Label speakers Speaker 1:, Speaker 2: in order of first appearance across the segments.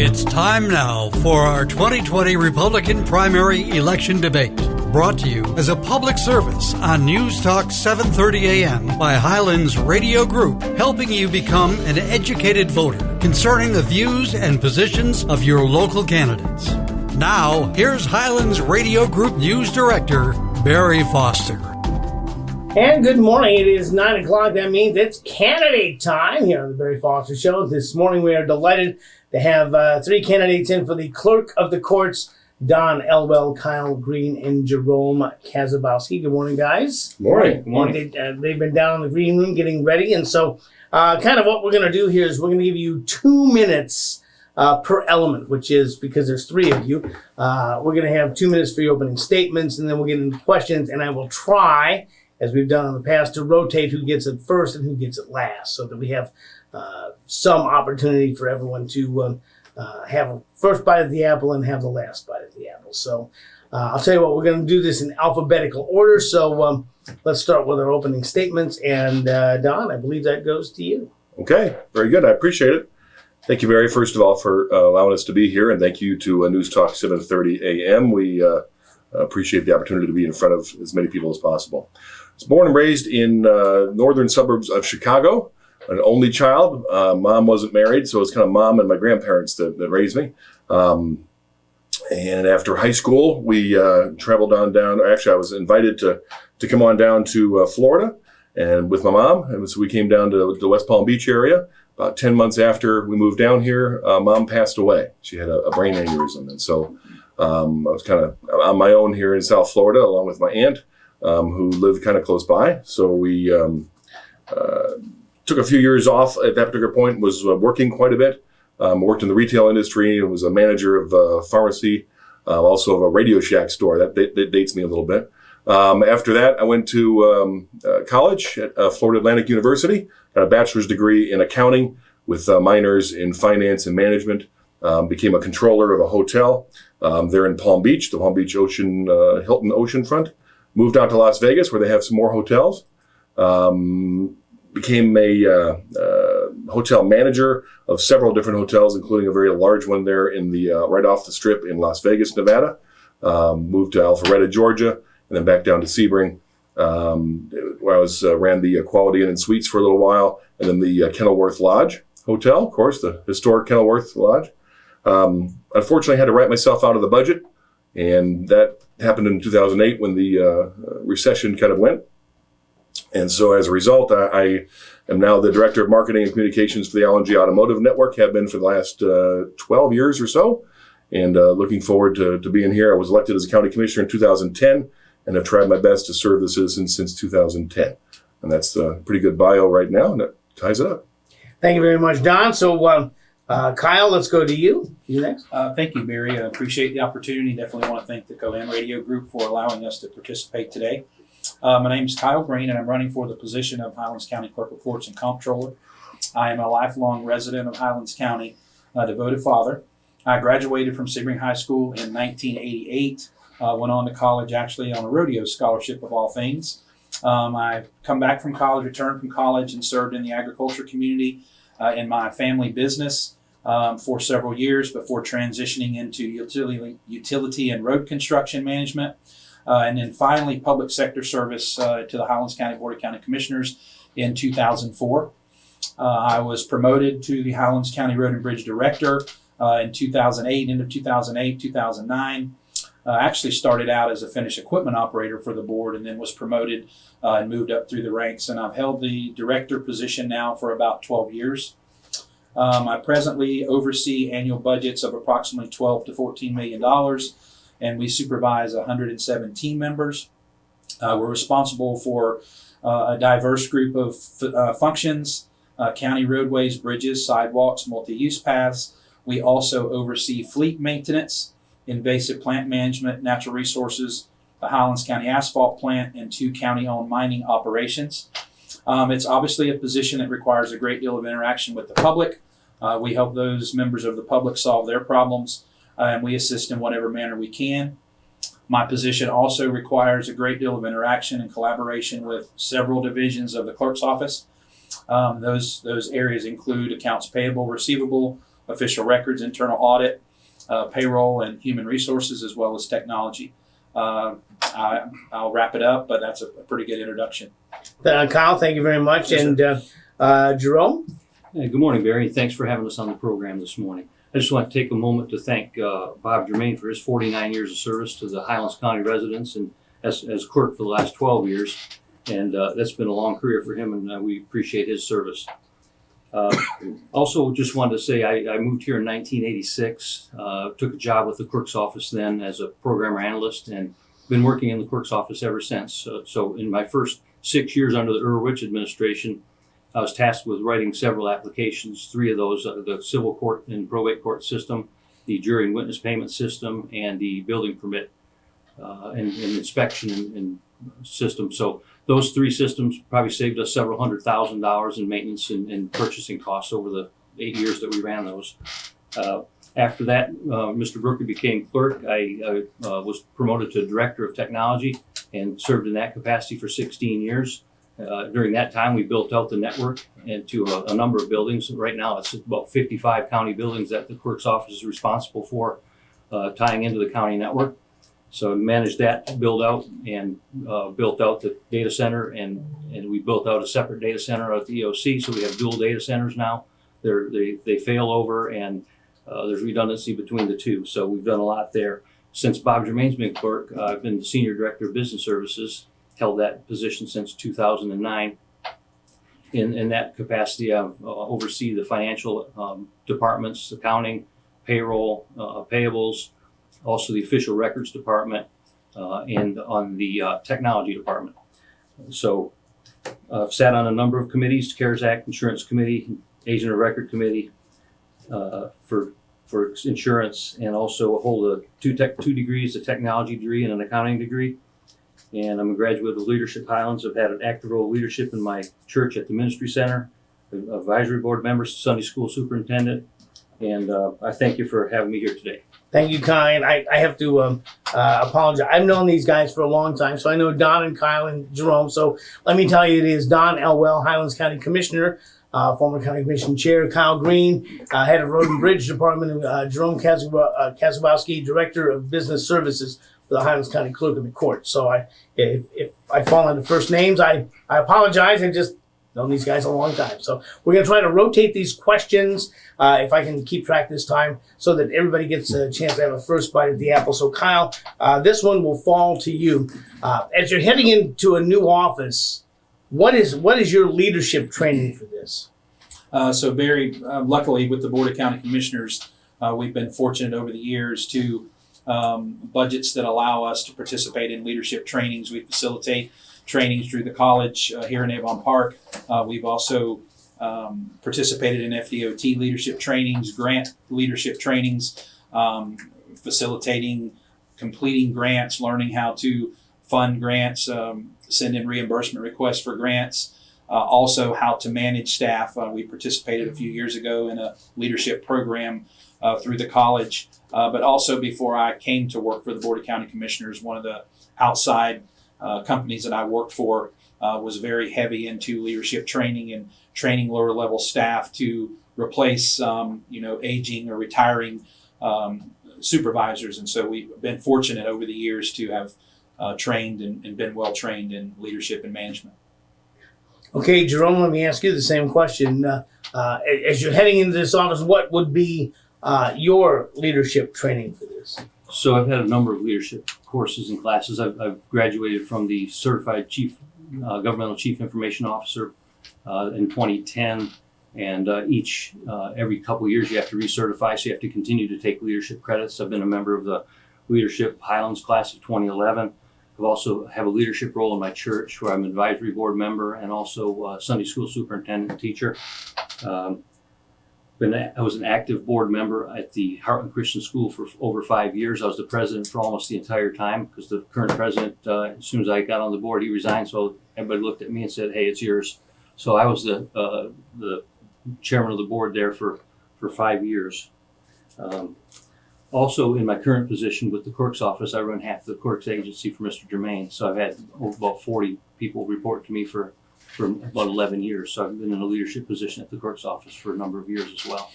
Speaker 1: It's time now for our 2020 Republican primary election debate. Brought to you as a public service on News Talk 730 AM by Highlands Radio Group, helping you become an educated voter concerning the views and positions of your local candidates. Now, here's Highlands Radio Group News Director, Barry Foster.
Speaker 2: And good morning. It is 9 o'clock. That means it's candidate time here on the Barry Foster Show. This morning we are delighted to have three candidates in for the Clerk of the Courts, Don Elwell, Kyle Green, and Jerome Kaszubowski. Good morning, guys.
Speaker 3: Morning. Good morning.
Speaker 2: They've been down in the green room getting ready. And so kind of what we're going to do here is we're going to give you 2 minutes per element, which is because there's three of you. We're going to have 2 minutes for your opening statements, and then we'll get into questions. And I will try, as we've done in the past, to rotate who gets it first and who gets it last so that we have some opportunity for everyone to have a first bite of the apple and have the last bite of the apple. So I'll tell you what, we're going to do this in alphabetical order. So let's start with our opening statements. And Don, I believe that goes to you.
Speaker 3: Okay, very good. I appreciate it. Thank you, Barry, first of all, for allowing us to be here. And thank you to News Talk 730 AM. We appreciate the opportunity to be in front of as many people as possible. I was born and raised in northern suburbs of Chicago. An only child. Mom wasn't married, so it was kind of mom and my grandparents that raised me. And after high school, we traveled on down. Actually, I was invited to come on down to Florida, and with my mom, and so we came down to the West Palm Beach area. About 10 months after we moved down here, Mom passed away. She had a brain aneurysm, and so I was kind of on my own here in South Florida, along with my aunt, who lived kind of close by. So we took a few years off at that particular point, was working quite a bit. Worked in the retail industry and was a manager of a pharmacy, also of a Radio Shack store. That dates me a little bit. After that, I went to college at Florida Atlantic University, got a bachelor's degree in accounting with minors in finance and management. Became a controller of a hotel there in Palm Beach, the Palm Beach Hilton Oceanfront. Moved out to Las Vegas where they have some more hotels. Became a hotel manager of several different hotels, including a very large one there in the right off the strip in Las Vegas, Nevada. Moved to Alpharetta, Georgia, and then back down to Sebring, where I ran the Quality Inn and Suites for a little while, and then the Kenilworth Lodge Hotel, of course, the historic Kenilworth Lodge. Unfortunately, I had to write myself out of the budget, and that happened in 2008 when the recession kind of went. And so as a result, I am now the Director of Marketing and Communications for the LNG Automotive Network, have been for the last 12 years or so, and looking forward to being here. I was elected as a county commissioner in 2010 and have tried my best to serve the citizens since 2010. And that's a pretty good bio right now, and that ties it up.
Speaker 2: Thank you very much, Don. So Kyle, let's go to you. You next.
Speaker 4: Thank you, Barry. I appreciate the opportunity. Definitely want to thank the Cohen Radio Group for allowing us to participate today. My name is Kyle Green, and I'm running for the position of Highlands County Clerk of Courts and Comptroller. I am a lifelong resident of Highlands County, a devoted father. I graduated from Sebring High School in 1988, went on to college actually on a rodeo scholarship of all things. I come back from college, returned from college, and served in the agriculture community in my family business for several years before transitioning into utility and road construction management. And then finally, public sector service to the Highlands County Board of County Commissioners in 2004. I was promoted to the Highlands County Road and Bridge Director in 2008, end of 2008, 2009. Actually started out as a finished equipment operator for the board and then was promoted and moved up through the ranks. And I've held the director position now for about 12 years. I presently oversee annual budgets of approximately $12 to $14 million. And we supervise 107 team members. We're responsible for a diverse group of functions, county roadways, bridges, sidewalks, multi-use paths. We also oversee fleet maintenance, invasive plant management, natural resources, the Highlands County asphalt plant, and 2 county-owned mining operations. It's obviously a position that requires a great deal of interaction with the public. We help those members of the public solve their problems. And we assist in whatever manner we can. My position also requires a great deal of interaction and collaboration with several divisions of the clerk's office. Those areas include accounts payable, receivable, official records, internal audit, payroll, and human resources, as well as technology. I'll wrap it up, but that's a pretty good introduction.
Speaker 2: Kyle, thank you very much.
Speaker 4: Yes,
Speaker 2: and Jerome?
Speaker 5: Hey, good morning, Barry. Thanks for having us on the program this morning. I just want to take a moment to thank Bob Jerome for his 49 years of service to the Highlands County residents and as clerk for the last 12 years. And that's been a long career for him, and we appreciate his service. Also, just wanted to say I moved here in 1986, took a job with the clerk's office then as a programmer analyst, and been working in the clerk's office ever since. So in my first 6 years under the Irwich administration, I was tasked with writing several applications, 3 of those, the civil court and probate court system, the jury and witness payment system, and the building permit and inspection and system. So those 3 systems probably saved us several $100,000 in maintenance and purchasing costs over the 8 years that we ran those. After that, Mr. Brooker became clerk. I was promoted to director of technology and served in that capacity for 16 years. During that time, we built out the network into a number of buildings. Right now, it's about 55 county buildings that the clerk's office is responsible for tying into the county network. So I managed that build out and built out the data center, and we built out a separate data center at the EOC. So we have dual data centers now. They fail over, and there's redundancy between the two. So we've done a lot there. Since Bob Jermane's been clerk, I've been the senior director of business services. Held that position since 2009. In that capacity, I oversee the financial departments, accounting, payroll, payables, also the official records department, and on the technology department. So I've sat on a number of committees: CARES Act, Insurance Committee, Agent of Record Committee for insurance, and also hold two degrees, a technology degree and an accounting degree. And I'm a graduate of Leadership Highlands. I've had an active role of leadership in my church at the Ministry Center, advisory board member, Sunday school superintendent, and I thank you for having me here today.
Speaker 2: Thank you, Kai. And I have to apologize. I've known these guys for a long time, so I know Don and Kyle and Jerome. So let me tell you, it is Don Elwell, Highlands County Commissioner, former County Commission Chair, Kyle Green, Head of Road and Bridge Department, and Jerome Kaszubowski, Director of Business Services for the Highlands County Clerk of the Court. So if I fall into first names, I apologize. I just known these guys a long time. So we're going to try to rotate these questions, if I can keep track this time, so that everybody gets a chance to have a first bite at the apple. So Kyle, this one will fall to you. As you're heading into a new office, what is your leadership training for this?
Speaker 4: So Barry, luckily with the Board of County Commissioners, we've been fortunate over the years to budgets that allow us to participate in leadership trainings. We facilitate trainings through the college here in Avon Park. We've also participated in FDOT leadership trainings, grant leadership trainings, facilitating, completing grants, learning how to fund grants, send in reimbursement requests for grants, also how to manage staff. We participated a few years ago in a leadership program through the college. But also before I came to work for the Board of County Commissioners, one of the outside companies that I worked for was very heavy into leadership training and training lower level staff to replace aging or retiring supervisors. And so we've been fortunate over the years to have trained and been well trained in leadership and management.
Speaker 2: Okay, Jerome, let me ask you the same question. As you're heading into this office, what would be your leadership training for this?
Speaker 5: So I've had a number of leadership courses and classes. I've graduated from the Certified Governmental Chief Information Officer in 2010, and every couple of years you have to recertify, so you have to continue to take leadership credits. I've been a member of the Leadership Highlands class of 2011. I've also have a leadership role in my church where I'm an advisory board member and also Sunday school superintendent and teacher. I was an active board member at the Heartland Christian School for over 5 years. I was the president for almost the entire time because the current president, as soon as I got on the board, he resigned. So everybody looked at me and said, "Hey, it's yours." So I was the chairman of the board there for 5 years. Also, in my current position with the clerk's office, I run half the clerk's agency for Mr. Jermaine. So I've had about 40 people report to me for about 11 years. So I've been in a leadership position at the clerk's office for a number of years as well.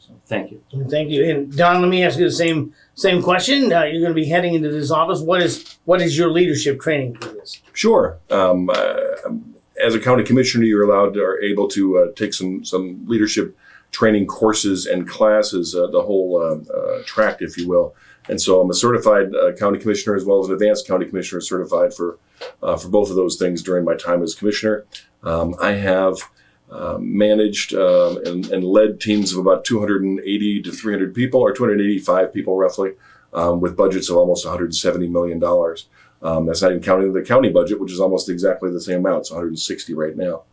Speaker 5: So thank you.
Speaker 2: Thank you. And Don, let me ask you the same question. You're going to be heading into this office. What is your leadership training for this?
Speaker 3: Sure. As a county commissioner, you're allowed or able to take some leadership training courses and classes, the whole track, if you will. And so I'm a certified county commissioner as well as an advanced county commissioner, certified for both of those things during my time as commissioner. I have managed and led teams of about 280 to 300 people, or 285 people roughly, with budgets of almost $170 million. That's not even counting the county budget, which is almost exactly the same amount. It's 160 right now.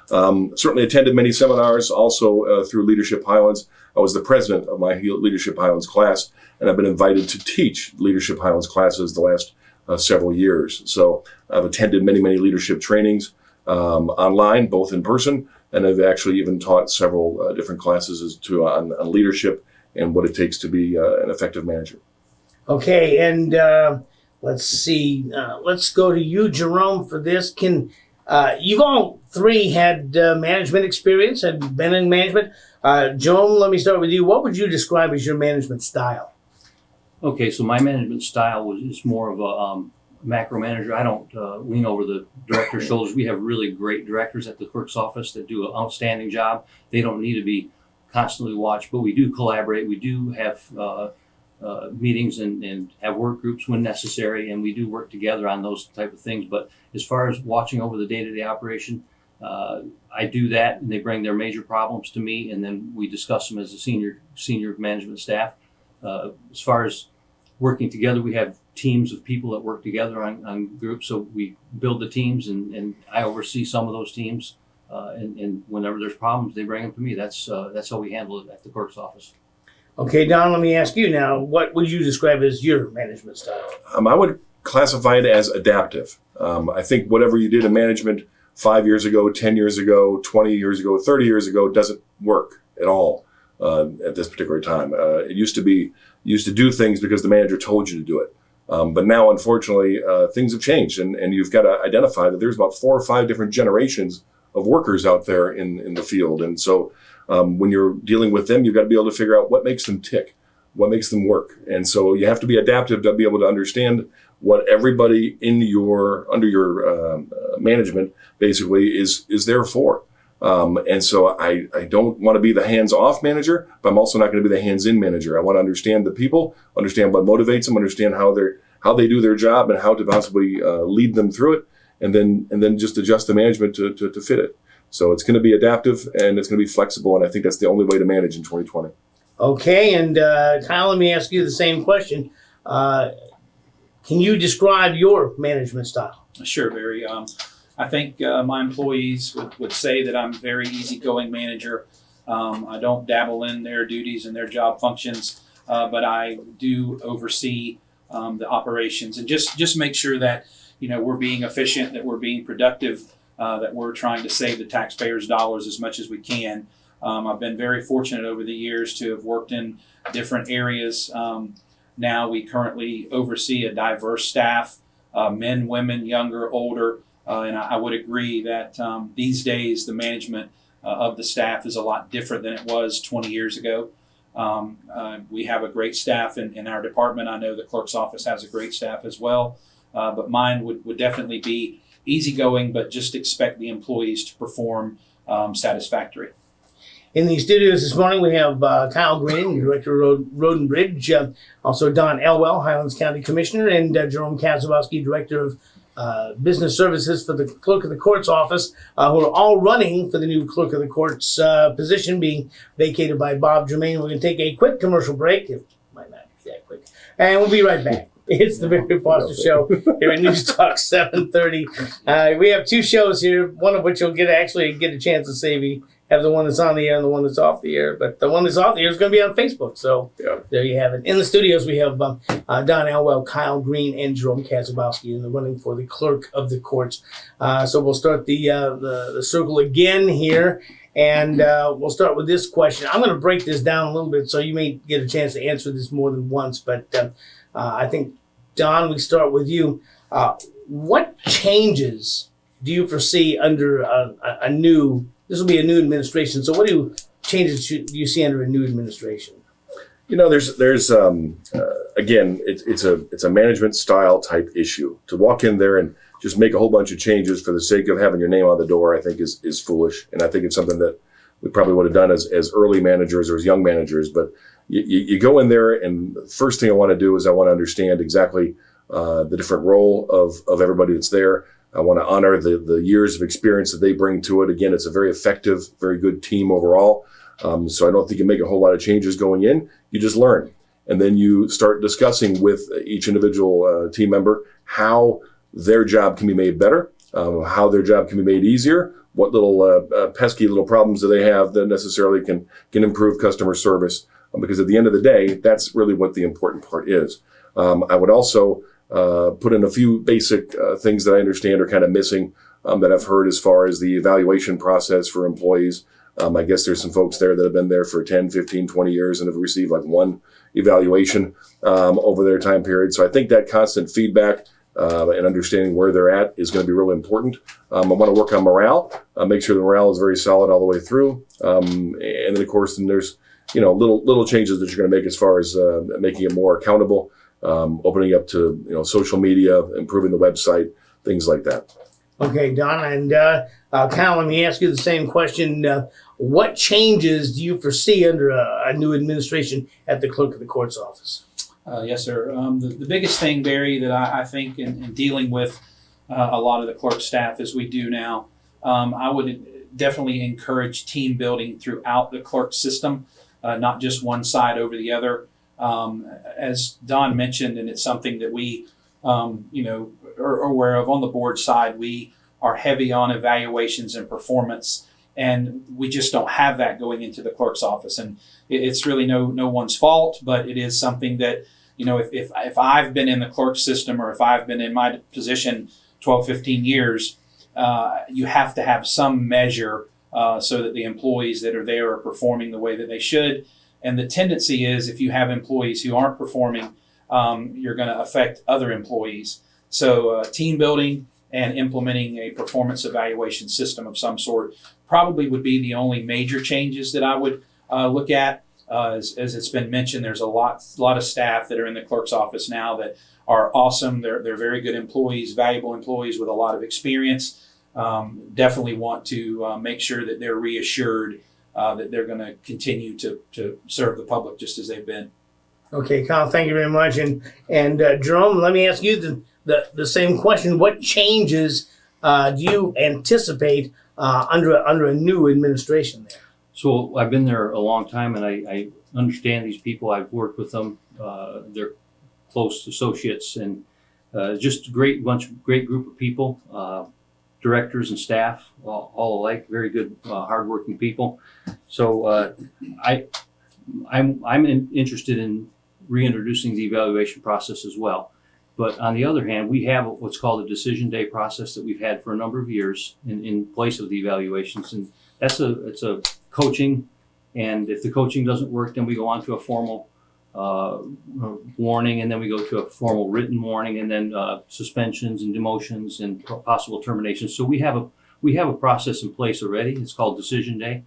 Speaker 3: Certainly attended many seminars, also through Leadership Highlands. I was the president of my Leadership Highlands class, and I've been invited to teach Leadership Highlands classes the last several years. So I've attended many leadership trainings online, both in person, and I've actually even taught several different classes on leadership and what it takes to be an effective manager.
Speaker 2: Okay, and let's see. Let's go to you, Jerome, for this. You've all three had management experience, had been in management. Jerome, let me start with you. What would you describe as your management style?
Speaker 5: Okay, so my management style is more of a macro manager. I don't lean over the director's shoulders. We have really great directors at the clerk's office that do an outstanding job. They don't need to be constantly watched, but we do collaborate. We do have meetings and have work groups when necessary, and we do work together on those type of things. But as far as watching over the day-to-day operation, I do that, and they bring their major problems to me, and then we discuss them as a senior management staff. As far as working together, we have teams of people that work together on groups, so we build the teams, and I oversee some of those teams. And whenever there's problems, they bring them to me. That's how we handle it at the clerk's office.
Speaker 2: Okay, Don, let me ask you now, what would you describe as your management style?
Speaker 3: I would classify it as adaptive. I think whatever you did in management 5 years ago, 10 years ago, 20 years ago, 30 years ago doesn't work at all at this particular time. It used to do things because the manager told you to do it. But now, unfortunately, things have changed, and you've got to identify that there's about 4 or 5 different generations of workers out there in the field. And so when you're dealing with them, you've got to be able to figure out what makes them tick, what makes them work. And so you have to be adaptive to be able to understand what everybody under your management basically is there for. And so I don't want to be the hands-off manager, but I'm also not going to be the hands-in manager. I want to understand the people, understand what motivates them, understand how they do their job, and how to possibly lead them through it, and then just adjust the management to fit it. So it's going to be adaptive, and it's going to be flexible, and I think that's the only way to manage in 2020.
Speaker 2: Okay, and Kyle, let me ask you the same question. Can you describe your management style?
Speaker 4: Sure, Barry. I think my employees would say that I'm a very easygoing manager. I don't dabble in their duties and their job functions, but I do oversee the operations and just make sure that we're being efficient, that we're being productive, that we're trying to save the taxpayers' dollars as much as we can. I've been very fortunate over the years to have worked in different areas. Now we currently oversee a diverse staff, men, women, younger, older, and I would agree that these days the management of the staff is a lot different than it was 20 years ago. We have a great staff in our department. I know the clerk's office has a great staff as well, but mine would definitely be easygoing, but just expect the employees to perform satisfactory.
Speaker 2: In the studios this morning, we have Kyle Green, Director of Road and Bridge, also Don Elwell, Highlands County Commissioner, and Jerome Kaszubowski, Director of Business Services for the Clerk of the Court's office, who are all running for the new Clerk of the Court's position being vacated by Bob Jermaine. We're going to take a quick commercial break. It might not be that quick. And we'll be right back. It's the Barry Foster Show here at News Talk 730. We have 2 shows here, one of which you'll get a chance to see. We have the one that's on the air and the one that's off the air. But the one that's off the air is going to be on Facebook. So There you have it. In the studios, we have Don Elwell, Kyle Green, and Jerome Kaszubowski in the running for the Clerk of the Courts. So we'll start the circle again here. And we'll start with this question. I'm going to break this down a little bit so you may get a chance to answer this more than once. But I think, Don, we start with you. What changes do you foresee under this will be a new administration, so what changes do you see under a new administration?
Speaker 3: There's again, it's a management style type issue. To walk in there and just make a whole bunch of changes for the sake of having your name on the door, I think is foolish. And I think it's something that we probably would have done as early managers or as young managers. But you go in there, and the first thing I want to do is I want to understand exactly the different role of everybody that's there. I want to honor the years of experience that they bring to it. Again, it's a very effective, very good team overall. So I don't think you make a whole lot of changes going in. You just learn. And then you start discussing with each individual team member how their job can be made better, how their job can be made easier, what little pesky little problems do they have that necessarily can improve customer service. Because at the end of the day, that's really what the important part is. I would also put in a few basic things that I understand are kind of missing that I've heard as far as the evaluation process for employees. I guess there's some folks there that have been there for 10, 15, 20 years and have received like one evaluation over their time period. So I think that constant feedback and understanding where they're at is going to be really important. I want to work on morale, make sure the morale is very solid all the way through. And then, of course, there's little changes that you're going to make as far as making it more accountable, opening up to social media, improving the website, things like that.
Speaker 2: Okay, Don, and Kyle, let me ask you the same question. What changes do you foresee under a new administration at the clerk of the court's office?
Speaker 4: Yes, sir. The biggest thing, Barry, that I think in dealing with a lot of the clerk staff as we do now, I would definitely encourage team building throughout the clerk system, not just one side over the other. As Don mentioned, and it's something that we, are aware of on the board side, we are heavy on evaluations and performance, and we just don't have that going into the clerk's office. And it's really no one's fault, but it is something that, if I've been in the clerk system or if I've been in my position 12, 15 years, you have to have some measure so that the employees that are there are performing the way that they should. And the tendency is if you have employees who aren't performing, you're going to affect other employees. So team building and implementing a performance evaluation system of some sort probably would be the only major changes that I would look at. As it's been mentioned, there's a lot of staff that are in the clerk's office now that are awesome. They're very good employees, valuable employees with a lot of experience. Definitely want to make sure that they're reassured that they're going to continue to serve the public just as they've been.
Speaker 2: Okay, Kyle, thank you very much. And Jerome, let me ask you the same question. What changes do you anticipate under a new administration there?
Speaker 5: So I've been there a long time, and I understand these people. I've worked with them. They're close associates, and just a great group of people, directors and staff, all alike, very good, hardworking people. So I'm interested in reintroducing the evaluation process as well. But on the other hand, we have what's called a decision day process that we've had for a number of years in place of the evaluations, and it's a coaching. And if the coaching doesn't work, then we go on to a formal warning, and then we go to a formal written warning, and then suspensions and demotions and possible terminations. So we have a process in place already. It's called Decision Day,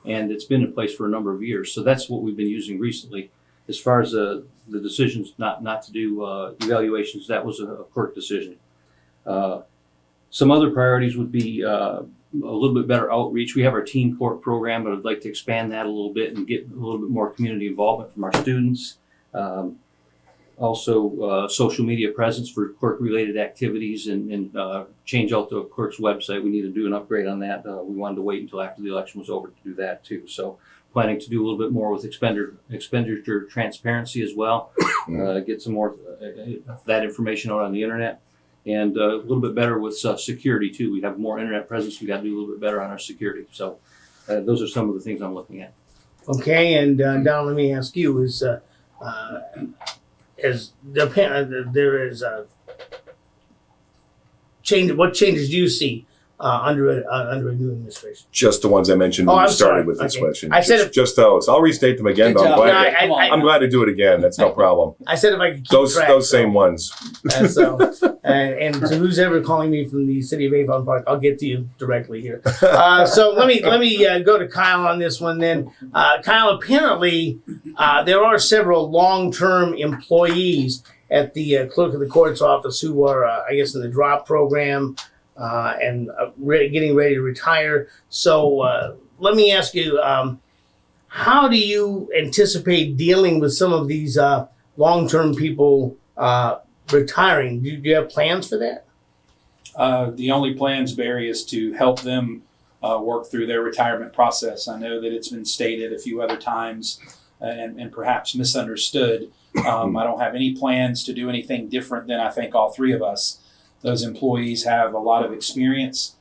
Speaker 5: and it's been in place for a number of years. So that's what we've been using recently. As far as the decisions not to do evaluations, that was a clerk decision. Some other priorities would be a little bit better outreach. We have our teen court program, but I'd like to expand that a little bit and get a little bit more community involvement from our students. Also, social media presence for clerk-related activities and change out the clerk's website. We need to do an upgrade on that. We wanted to wait until after the election was over to do that too. So planning to do a little bit more with expenditure transparency as well. Get some more of that information out on the internet. And a little bit better with security too. We have more internet presence. We got to do a little bit better on our security. So those are some of the things I'm looking at.
Speaker 2: Okay, and Don, let me ask you: there is a change? What changes do you see under a new administration?
Speaker 3: Just the ones I mentioned
Speaker 2: Oh,
Speaker 3: when
Speaker 2: I'm
Speaker 3: we started
Speaker 2: sorry.
Speaker 3: with this
Speaker 2: Okay.
Speaker 3: question.
Speaker 2: I said
Speaker 3: just those. I'll restate them again,
Speaker 4: Good
Speaker 3: but
Speaker 4: job.
Speaker 3: I'm glad to do it again. That's no problem.
Speaker 2: I said if I could keep
Speaker 3: Those
Speaker 2: track.
Speaker 3: same ones.
Speaker 2: And to who's ever calling me from the city of Avon Park, I'll get to you directly here. So let me go to Kyle on this one then. Kyle, apparently there are several long-term employees at the clerk of the court's office who are, I guess, in the drop program and getting ready to retire. So let me ask you, how do you anticipate dealing with some of these long-term people retiring? Do you have plans for that?
Speaker 4: The only plans, Barry, is to help them work through their retirement process. I know that it's been stated a few other times and perhaps misunderstood. I don't have any plans to do anything different than I think all three of us. Those employees have a lot of experience.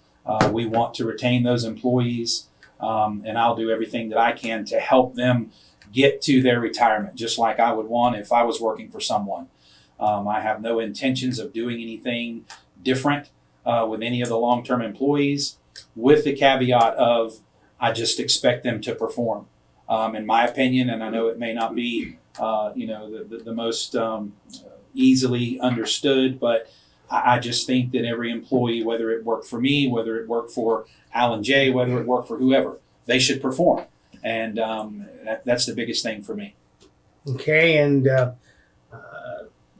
Speaker 4: We want to retain those employees, and I'll do everything that I can to help them get to their retirement, just like I would want if I was working for someone. I have no intentions of doing anything different with any of the long-term employees, with the caveat of I just expect them to perform. In my opinion, and I know it may not be the most easily understood, but I just think that every employee, whether it worked for me, whether it worked for Alan J., whether it worked for whoever, they should perform. And that's the biggest thing for me.
Speaker 2: Okay, and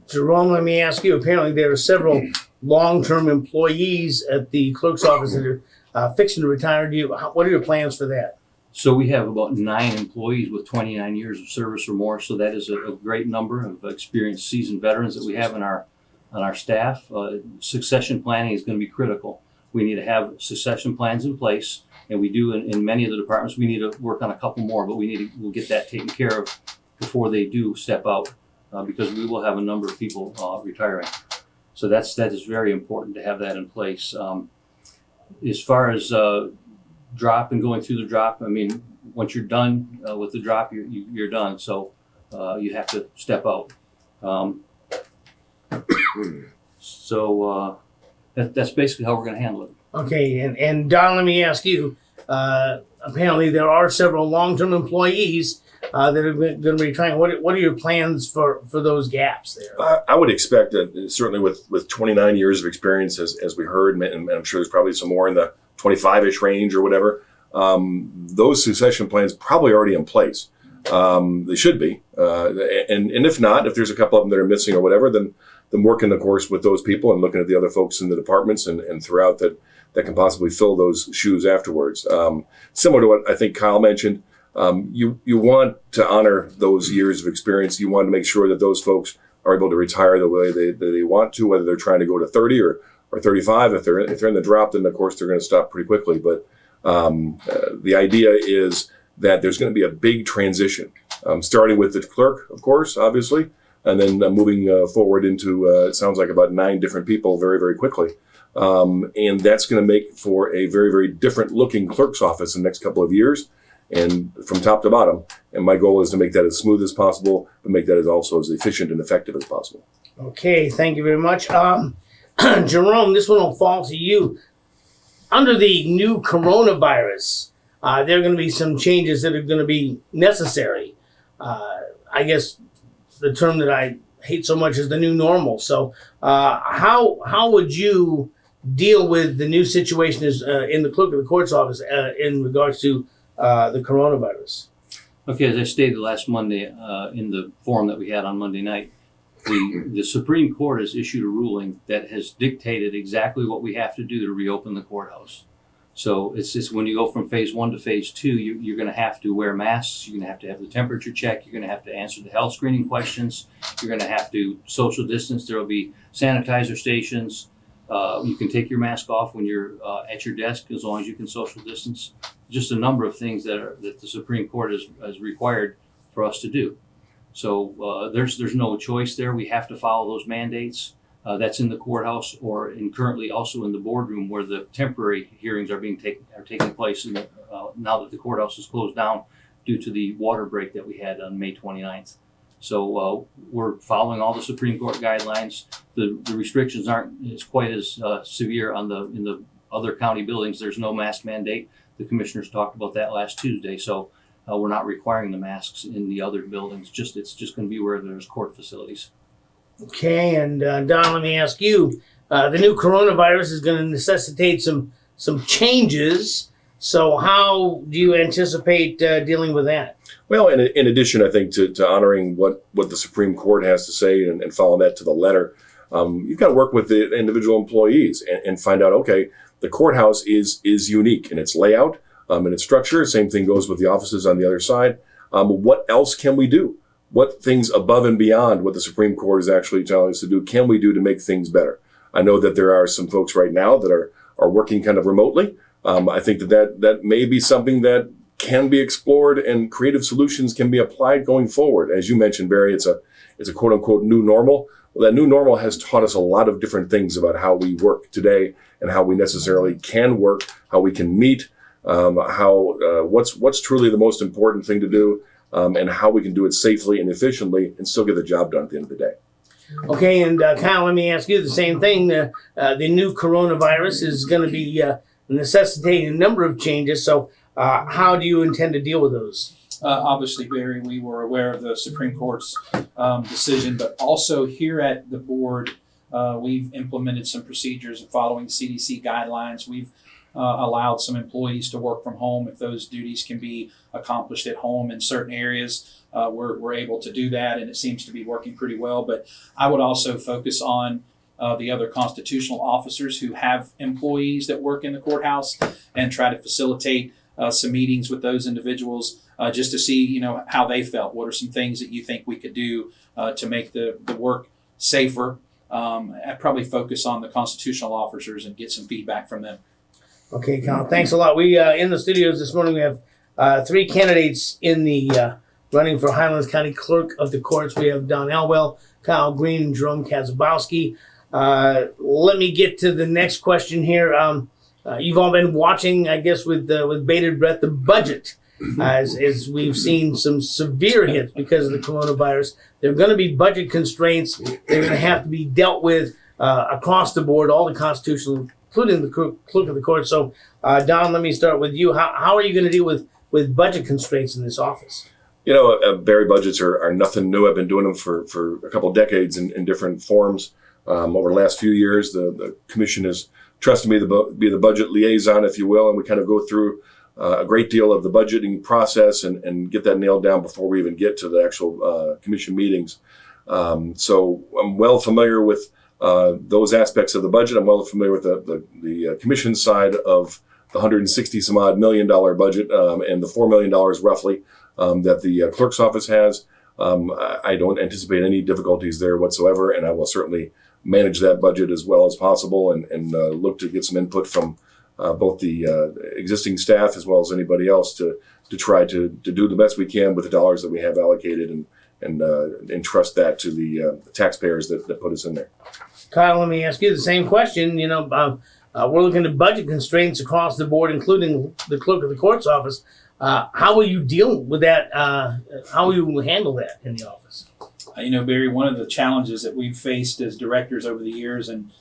Speaker 2: Jerome, let me ask you, apparently there are several long-term employees at the clerk's office that are fixing to retire. What are your plans for that?
Speaker 5: So we have about 9 employees with 29 years of service or more. So that is a great number of experienced, seasoned veterans that we have on our staff. Succession planning is going to be critical. We need to have succession plans in place, and we do in many of the departments. We need to work on a couple more, but we'll get that taken care of before they do step out, because we will have a number of people retiring. So that is very important to have that in place. As far as drop and going through the drop, I mean, once you're done with the drop, you're done. So you have to step out. So that's basically how we're going to handle it.
Speaker 2: Okay, and Don, let me ask you. Apparently, there are several long-term employees that are going to be retiring. What are your plans for those gaps there?
Speaker 3: I would expect that certainly with 29 years of experience, as we heard, and I'm sure there's probably some more in the 25-ish range or whatever, those succession plans probably already in place. They should be. And if not, if there's a couple of them that are missing or whatever, then working, of course, with those people and looking at the other folks in the departments and throughout that can possibly fill those shoes afterwards. Similar to what I think Kyle mentioned, you want to honor those years of experience. You want to make sure that those folks are able to retire the way they want to, whether they're trying to go to 30 or 35. If they're in the drop, then of course they're going to stop pretty quickly. But the idea is that there's going to be a big transition, starting with the clerk, of course, obviously, and then moving forward into, it sounds like about 9 different people very, very quickly. And that's going to make for a very, very different looking clerk's office in the next couple of years, and from top to bottom. And my goal is to make that as smooth as possible, but make that as also as efficient and effective as possible.
Speaker 2: Okay, thank you very much. Jerome, this one will fall to you. Under the new coronavirus, there are going to be some changes that are going to be necessary. I guess the term that I hate so much is the new normal. So how would you deal with the new situation in the clerk of the court's office in regards to the coronavirus?
Speaker 5: Okay, as I stated last Monday in the forum that we had on Monday night, the Supreme Court has issued a ruling that has dictated exactly what we have to do to reopen the courthouse. So it's just when you go from phase 1 to phase 2, you're going to have to wear masks. You're going to have the temperature check. You're going to have to answer the health screening questions. You're going to have to social distance. There will be sanitizer stations. You can take your mask off when you're at your desk as long as you can social distance. Just a number of things that the Supreme Court has required for us to do. So there's no choice there. We have to follow those mandates. That's in the courthouse or currently also in the boardroom where the temporary hearings are taking place now that the courthouse is closed down due to the water break that we had on May 29th. So we're following all the Supreme Court guidelines. The restrictions aren't quite as severe in the other county buildings, there's no mask mandate. The commissioners talked about that last Tuesday, so we're not requiring the masks in the other buildings. It's just going to be where there's court facilities.
Speaker 2: Okay, and Don, let me ask you, the new coronavirus is going to necessitate some changes. So how do you anticipate dealing with that?
Speaker 3: Well, in addition, I think to honoring what the Supreme Court has to say and following that to the letter, you've got to work with the individual employees and find out, okay, the courthouse is unique in its layout, in its structure. Same thing goes with the offices on the other side. What else can we do? What things above and beyond what the Supreme Court is actually telling us to do can we do to make things better? I know that there are some folks right now that are working kind of remotely. I think that may be something that can be explored and creative solutions can be applied going forward. As you mentioned, Barry, it's a quote unquote new normal. Well, that new normal has taught us a lot of different things about how we work today and how we necessarily can work, how we can meet, what's truly the most important thing to do, and how we can do it safely and efficiently and still get the job done at the end of the day.
Speaker 2: Okay, and Kyle, let me ask you the same thing. The new coronavirus is going to be necessitating a number of changes. So how do you intend to deal with those?
Speaker 4: Obviously, Barry, we were aware of the Supreme Court's decision, but also here at the board, we've implemented some procedures following CDC guidelines. We've allowed some employees to work from home if those duties can be accomplished at home in certain areas. We're able to do that, and it seems to be working pretty well. But I would also focus on the other constitutional officers who have employees that work in the courthouse and try to facilitate some meetings with those individuals just to see, how they felt. What are some things that you think we could do to make the work safer? I'd probably focus on the constitutional officers and get some feedback from them.
Speaker 2: Okay, Kyle, thanks a lot. We in the studios this morning, we have 3 candidates in the running for Highlands County Clerk of the Courts. We have Don Elwell, Kyle Green, and Jerome Kaszubowski. Let me get to the next question here. You've all been watching, I guess, with bated breath, the budget. As we've seen some severe hits because of the coronavirus. There are going to be budget constraints. They're going to have to be dealt with across the board, all the constitutional, including the clerk of the court. So, Don, let me start with you. How are you going to deal with budget constraints in this office?
Speaker 3: Barry, budgets are nothing new. I've been doing them for a couple of decades in different forms. Over the last few years, the commission has trusted me to be the budget liaison, if you will, and we kind of go through a great deal of the budgeting process and get that nailed down before we even get to the actual commission meetings. So I'm well familiar with those aspects of the budget. I'm well familiar with the commission side of the $160 some odd million budget and the $4 million roughly that the clerk's office has. I don't anticipate any difficulties there whatsoever, and I will certainly manage that budget as well as possible and look to get some input from both the existing staff as well as anybody else to try to do the best we can with the dollars that we have allocated and entrust that to the taxpayers that put us in there.
Speaker 2: Kyle, let me ask you the same question. We're looking at budget constraints across the board, including the clerk of the court's office. How will you deal with that? How will you handle that in the office?
Speaker 4: Barry, one of the challenges that we've faced as directors over the years, and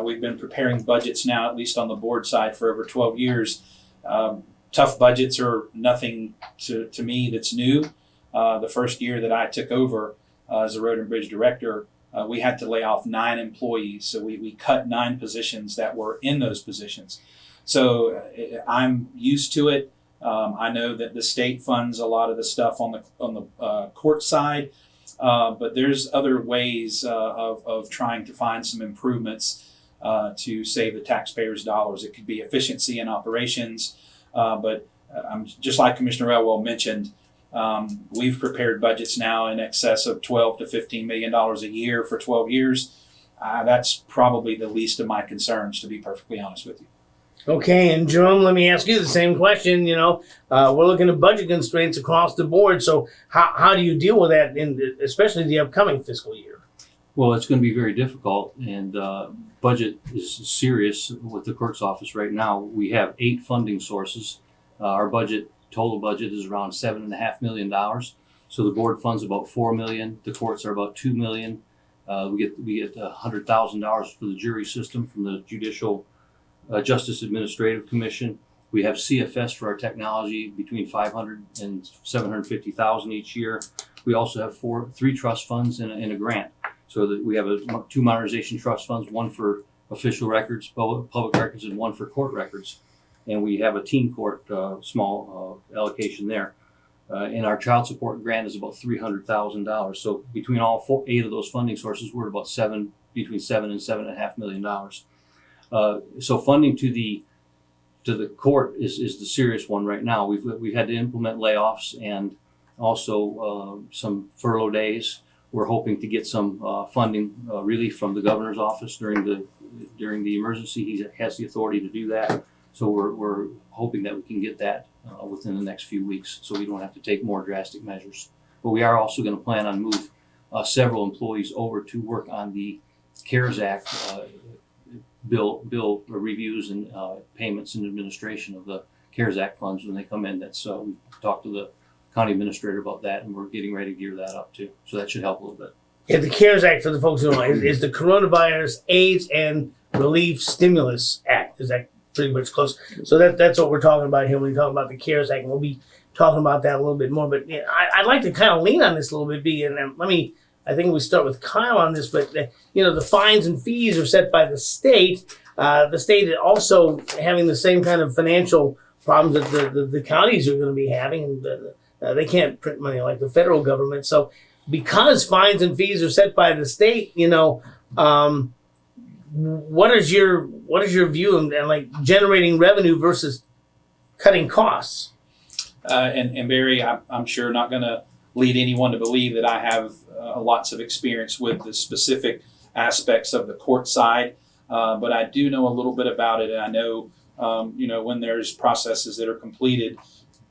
Speaker 4: we've been preparing budgets now, at least on the board side, for over 12 years. Tough budgets are nothing to me that's new. The first year that I took over as a road and bridge director, we had to lay off 9 employees. So we cut 9 positions that were in those positions. So I'm used to it. I know that the state funds a lot of the stuff on the court side, but there's other ways of trying to find some improvements to save the taxpayers' dollars. It could be efficiency in operations, but just like Commissioner Elwell mentioned, we've prepared budgets now in excess of $12 to $15 million a year for 12 years. That's probably the least of my concerns, to be perfectly honest with you.
Speaker 2: Okay, and Jerome, let me ask you the same question. We're looking at budget constraints across the board. So how do you deal with that, especially the upcoming fiscal year?
Speaker 5: Well, it's going to be very difficult, and budget is serious with the clerk's office right now. We have 8 funding sources. Our total budget is around $7.5 million. So the board funds about $4 million. The courts are about $2 million. We get $100,000 for the jury system from the judicial Justice Administrative Commission. We have CFS for our technology between 500 and 750,000 each year. We also have three trust funds and a grant. So that we have two modernization trust funds, one for official records, public records, and one for court records. And we have a teen court small allocation there. And our child support grant is about $300,000. So between all 8 of those funding sources, we're about between $7 and $7.5 million. So funding to the court is the serious one right now. We've had to implement layoffs and also some furlough days. We're hoping to get some funding relief from the governor's office during the emergency. He has the authority to do that. So we're hoping that we can get that within the next few weeks, so we don't have to take more drastic measures. But we are also going to plan on move several employees over to work on the CARES Act bill reviews and payments and administration of the CARES Act funds when they come in. We talked to the county administrator about that, and we're getting ready to gear that up too. So that should help a little bit.
Speaker 2: Yeah, the CARES Act, for the folks who don't know, is the Coronavirus AIDS and Relief Stimulus Act. Is that pretty much close? So that's what we're talking about here when we talk about the CARES Act, and we'll be talking about that a little bit more. But I'd like to kind of lean on this a little bit, B, and I think we start with Kyle on this, but the fines and fees are set by the state. The state is also having the same kind of financial problems that the counties are going to be having. They can't print money like the federal government. So because fines and fees are set by the state, what is your view on like generating revenue versus cutting costs?
Speaker 4: And Barry, I'm sure not going to lead anyone to believe that I have lots of experience with the specific aspects of the court side, but I do know a little bit about it, and I know when there's processes that are completed,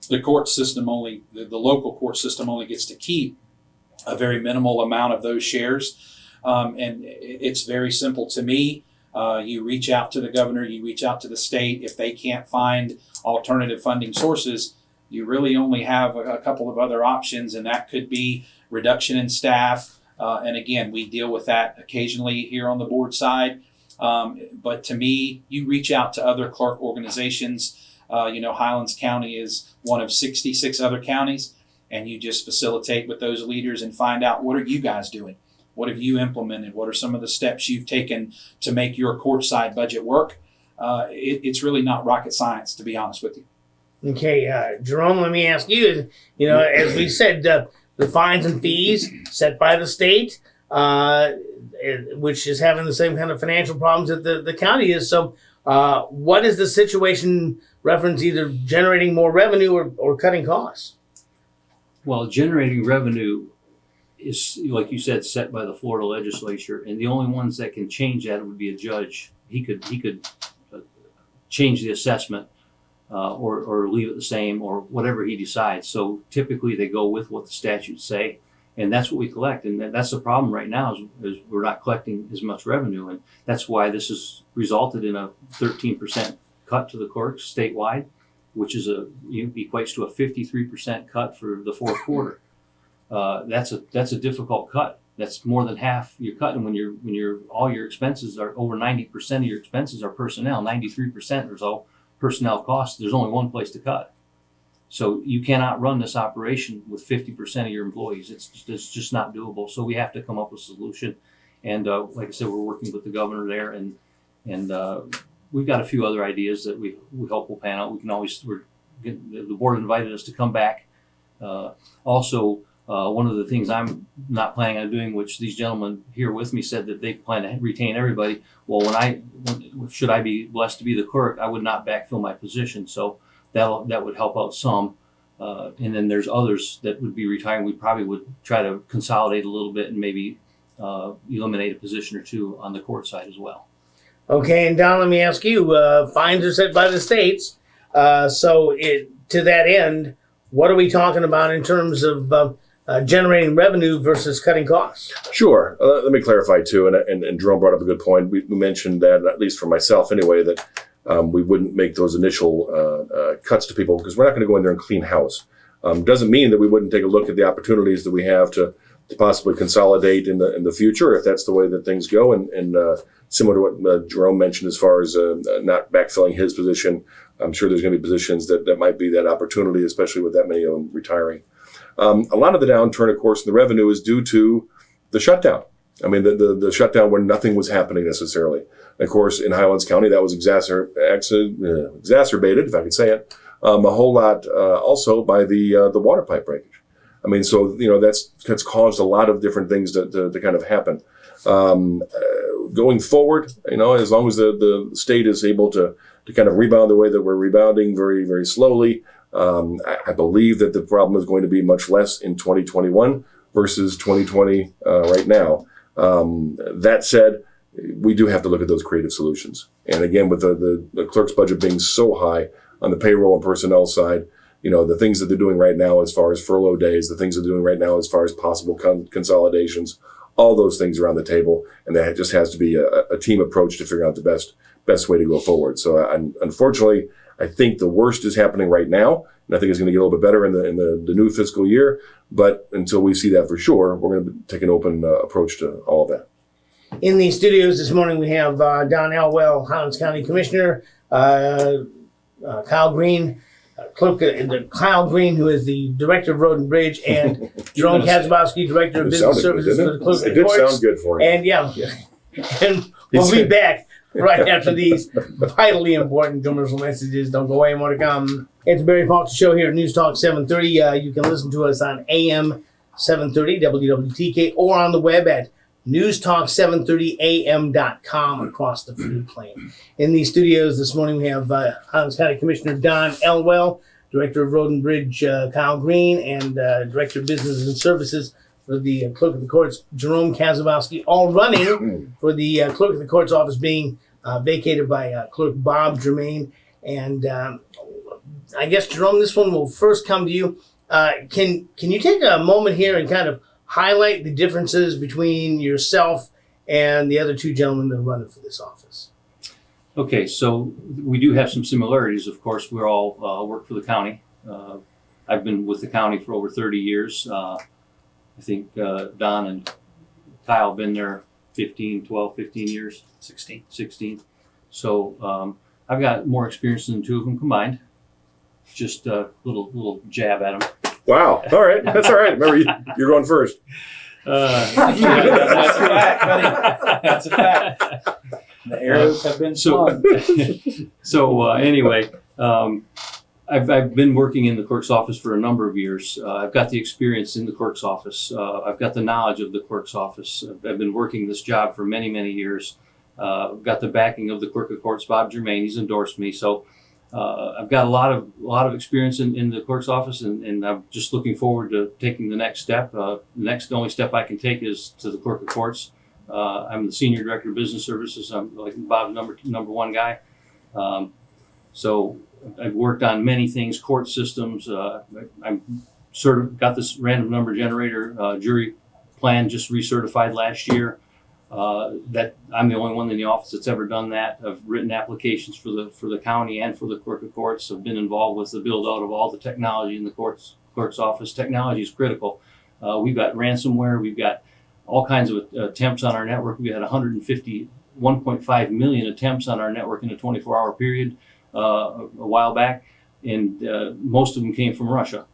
Speaker 4: the court system the local court system only gets to keep a very minimal amount of those shares, and it's very simple to me. You reach out to the governor, you reach out to the state. If they can't find alternative funding sources, you really only have a couple of other options, and that could be reduction in staff. And again, we deal with that occasionally here on the board side. But to me, you reach out to other clerk organizations. Highlands County is one of 66 other counties, and you just facilitate with those leaders and find out, what are you guys doing? What have you implemented? What are some of the steps you've taken to make your courtside budget work? It's really not rocket science, to be honest with you.
Speaker 2: Okay, Jerome, let me ask you, as we said, the fines and fees set by the state, which is having the same kind of financial problems that the county is. So what is the situation reference either generating more revenue or cutting costs?
Speaker 5: Well, generating revenue is, like you said, set by the Florida legislature, and the only ones that can change that would be a judge. He could change the assessment or leave it the same, or whatever he decides. So typically they go with what the statutes say, and that's what we collect. And that's the problem right now is we're not collecting as much revenue, and that's why this has resulted in a 13% cut to the clerks statewide, which is equates to a 53% cut for the fourth quarter. That's a difficult cut. That's more than half your cut, and when all your expenses are over 90% of your expenses are personnel, 93% or so personnel costs. There's only one place to cut. So you cannot run this operation with 50% of your employees. It's just not doable. So we have to come up with a solution. And like I said, we're working with the governor there, and we've got a few other ideas that we hope will pan out. We can always the board invited us to come back. Also, one of the things I'm not planning on doing, which these gentlemen here with me said that they plan to retain everybody. Well, should I be blessed to be the clerk, I would not backfill my position. So that would help out some. And then there's others that would be retiring. We probably would try to consolidate a little bit and maybe eliminate a position or two on the court side as well.
Speaker 2: Okay, and Don, let me ask you, fines are set by the states. To that end, what are we talking about in terms of generating revenue versus cutting costs?
Speaker 3: Sure. Let me clarify too, and Jerome brought up a good point. We mentioned that, at least for myself anyway, that we wouldn't make those initial cuts to people because we're not going to go in there and clean house. Doesn't mean that we wouldn't take a look at the opportunities that we have to to possibly consolidate in the future if that's the way that things go. And similar to what Jerome mentioned as far as not backfilling his position, I'm sure there's going to be positions that might be that opportunity, especially with that many of them retiring. A lot of the downturn, of course, in the revenue is due to the shutdown. I mean, the shutdown where nothing was happening necessarily. Of course, in Highlands County, that was exacerbated, if I could say it, a whole lot also by the water pipe breakage. I mean, so, that's caused a lot of different things to kind of happen. Going forward, as long as the state is able to kind of rebound the way that we're rebounding very, very slowly, I believe that the problem is going to be much less in 2021 versus 2020 right now. That said, we do have to look at those creative solutions. And again, with the clerk's budget being so high on the payroll and personnel side, the things that they're doing right now as far as furlough days, the things they're doing right now as far as possible consolidations, all those things are on the table. And that just has to be a team approach to figure out the best way to go forward. So unfortunately, I think the worst is happening right now. And I think it's going to get a little bit better in the new fiscal year. But until we see that for sure, we're going to take an open approach to all of that.
Speaker 2: In the studios this morning, we have Don Elwell, Highlands County Commissioner, Kyle Green, Kyle Green, who is the Director of Road and Bridge, and Jerome Kaszubowski, Director of Business Services for the Clerk of the Courts.
Speaker 3: It did sound good for you.
Speaker 2: And and we'll be back right after these vitally important commercial messages. Don't go away, more to come. It's the Barry Fox Show here at News Talk 730. You can listen to us on AM 730 WWTK or on the web at newstalk730am.com across the food plain. In these studios this morning, we have Highlands County Commissioner Don Elwell, Director of Road and Bridge Kyle Green, and Director of Business and Services for the Clerk of the Courts, Jerome Kaszubowski, all running for the Clerk of the Courts office being vacated by Clerk Bob Germain. And I guess, Jerome, this one will first come to you. Can you take a moment here and kind of highlight the differences between yourself and the other two gentlemen that are running for this office?
Speaker 5: Okay, so we do have some similarities. Of course, we all work for the county. I've been with the county for over 30 years. I think Don and Kyle have been there 15 years. 16. So I've got more experience than the two of them combined. Just a little jab at them.
Speaker 3: Wow. All right. That's all right. Remember, you're going first.
Speaker 4: That's a fact, buddy. That's a fact. The arrows have been swung.
Speaker 5: So anyway, I've been working in the clerk's office for a number of years. I've got the experience in the clerk's office. I've got the knowledge of the clerk's office. I've been working this job for many, many years. I've got the backing of the Clerk of Courts, Bob Germain. He's endorsed me. So I've got a lot of experience in the clerk's office, and I'm just looking forward to taking the next step. The only step I can take is to the Clerk of Courts. I'm the Senior Director of Business Services. I'm like Bob's number one guy. So I've worked on many things, court systems. I'm sort of got this random number generator jury plan just recertified last year. That I'm the only one in the office that's ever done that. I've written applications for the county and for the Clerk of Courts. I've been involved with the build out of all the technology in the clerk's office. Technology is critical. We've got ransomware. We've got all kinds of attempts on our network. We had 1.5 million attempts on our network in a 24-hour period a while back, and most of them came from Russia.